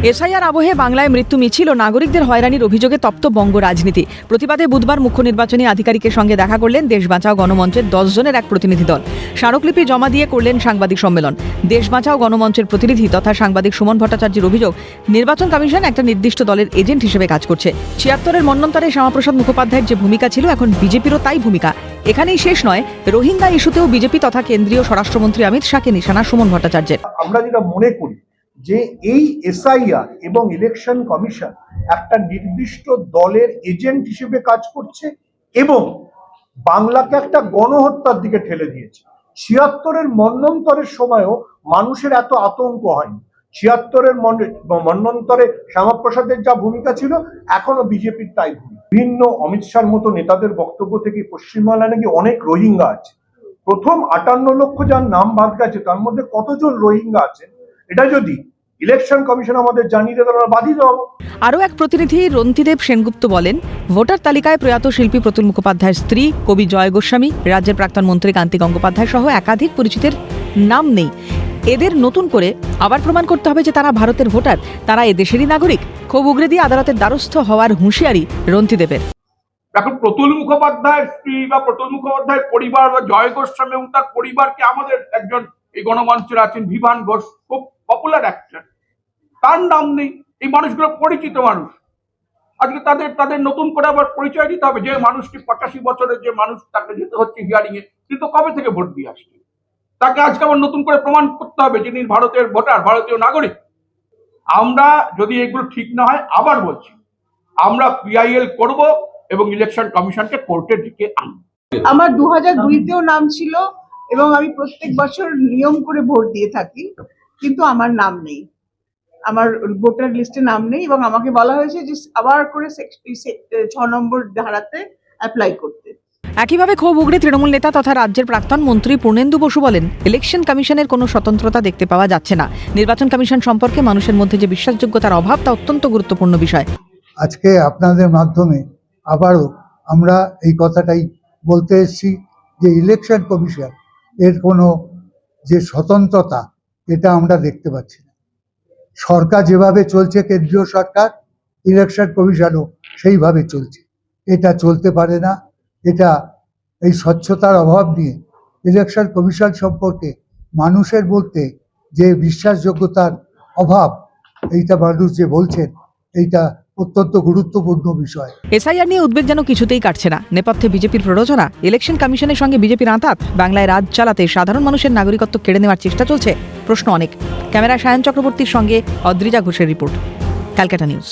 SIR আবহে বাংলায় মৃত্যু মিছিল ও নাগরিকদের হয়রানির অভিযোগে তপ্ত বঙ্গ রাজনীতি। প্রতিবাদে বুধবার মুখ্য নির্বাচনী আধিকারিকের সঙ্গে দেখা করলেন দেশ বাঁচাও গণমঞ্চের 10 জনের এক প্রতিনিধি দল। স্মারকলিপি জমা দিয়ে করলেন সাংবাদিক সম্মেলন। দেশ বাঁচাও গণমঞ্চের প্রতিনিধি তথা সাংবাদিক সুমন ভট্টাচার্যের অভিযোগ, নির্বাচন কমিশন একটা নির্দিষ্ট দলের এজেন্ট হিসেবে কাজ করছে। ৭৬-এর মন্বন্তরে শ্যামাপ্রসাদ মুখোপাধ্যায়ের যে ভূমিকা ছিল, এখন বিজেপিরও তাই ভূমিকা। এখানেই শেষ নয়, রোহিঙ্গা ইস্যুতেও বিজেপি তথা কেন্দ্রীয় স্বরাষ্ট্রমন্ত্রী অমিত শাহকে নিশানা সুমন ভট্টাচার্যের। আমরা যেটা মনে করি যে এই এসআইআর এবং ইলেকশন কমিশন একটা নির্দিষ্ট দলের এজেন্ট হিসেবে কাজ করছে এবং বাংলাকে একটা গণহত্যার দিকে ঠেলে দিয়েছে। ৭৬-এর মন্বন্তরের সময়ও মানুষের এত আতঙ্ক হয়নি। ৭৬-এর মন্বন্তরে শ্যামাপ্রসাদের যা ভূমিকা ছিল, এখনো বিজেপির তাই ভূমিকা। ভিন্ন অমিত শাহর মতো নেতাদের বক্তব্য থেকে পশ্চিমবাংলায় নাকি অনেক রোহিঙ্গা আছে। প্রথম ৫৮ লক্ষ যার নাম বাদ গেছে, তার মধ্যে কতজন রোহিঙ্গা আছে, এটা যদি ইলেকশন কমিশন আমাদের জানিয়ে দেয় তাহলে বাদই দেব। আরও এক প্রতিনিধি রন্তিদেব সেনগুপ্ত বলেন, ভোটার তালিকায় প্রয়াত শিল্পী প্রতুল মুখোপাধ্যায়ের স্ত্রী কবি জয় গোস্বামী, রাজ্যের প্রাক্তন মন্ত্রী কান্তি গঙ্গোপাধ্যায় সহ একাধিক পরিচিতের নাম নেই। এদের নতুন করে আবার প্রমাণ করতে হবে যে তারা ভারতের ভোটার, তারা এদেশেরই নাগরিক। ক্ষোভ উগরে দিয়ে আদালতের দ্বারস্থ হওয়ার হুঁশিয়ারি রন্তিদেবের। এখন প্রতুল মুখোপাধ্যায়ের স্ত্রী বা প্রতুল মুখোপাধ্যায়ের পরিবার বা জয় গোস্বামী এবং তার পরিবারকে আমাদের একজন এই গণমঞ্চের আছেন বিভান ঘোষ, খুব পপুলার অ্যাক্টর, তার নাম নেই। এই মানুষগুলো পরিচিত মানুষ। আজকে তাদের নতুন করে আবার পরিচয় দিতে হবে। যে মানুষটি 85 বছরের যে মানুষ, তাকে যেতে হচ্ছে হিয়ারিং এ, কিন্তু কবে থেকে ভোট দিয়ে আসছে, তাকে আজকে আবার নতুন করে প্রমাণ করতে হবে যিনি ভারতের ভোটার, ভারতীয় নাগরিক। আমরা যদি এগুলো ঠিক না হয়, আবার বলছি, আমরা পিআইএল করব এবং ইলেকশন কমিশনকে কোর্টের দিকে আনব। আমার 2002-তেও নাম ছিল এবং আমি প্রত্যেক বছর নিয়ম করে ভোট দিয়ে থাকি, কিন্তু আমার নাম নেই, আমার ভোটার লিস্টে নাম নেই এবং আমাকে বলা হয়েছে যে আবার করে 6 নম্বর ধারাতে অ্যাপ্লাই করতে। একইভাবে ক্ষোভ উগরে তৃণমূল নেতা তথা রাজ্যের প্রাক্তন মন্ত্রী পূর্ণেন্দু বসু বলেন, ইলেকশন কমিশনের কোনো স্বতন্ত্রতা দেখতে পাওয়া যাচ্ছে না। নির্বাচন কমিশন সম্পর্কে মানুষের মধ্যে যে বিশ্বাসযোগ্যতার অভাব, তা অত্যন্ত গুরুত্বপূর্ণ বিষয়। আজকে আপনাদের মাধ্যমে আবারও আমরা এই কথাটাই বলতে এসেছি যে ইলেকশন কমিশন এর কোনো যে স্বতন্ত্রতা, এটা আমরা দেখতে পাচ্ছি না। সরকার যেভাবে চলছে, কেন্দ্রীয় সরকার, ইলেকশন কমিশনও সেইভাবে চলছে। এটা চলতে পারে না। এটা এই স্বচ্ছতার অভাব নিয়ে ইলেকশন কমিশন সম্পর্কে মানুষের মধ্যে যে বিশ্বাসযোগ্যতার অভাব, এইটা মানুষ যে বলছেন, এইটা অত্যন্ত গুরুত্বপূর্ণ বিষয়। এসআইআর নিয়ে উদ্বেগ যেন কিছুতেই কাটছে না। নেপথ্যে বিজেপির প্ররোচনা, ইলেকশন কমিশনের সঙ্গে বিজেপির আঁতাত, বাংলায় রাজ চালাতে সাধারণ মানুষের নাগরিকত্ব কেড়ে নেওয়ার চেষ্টা চলছে, প্রশ্ন অনেক। ক্যামেরা সায়ন চক্রবর্তীর সঙ্গে অদ্রিজা ঘোষের রিপোর্ট, ক্যালকাটা নিউজ।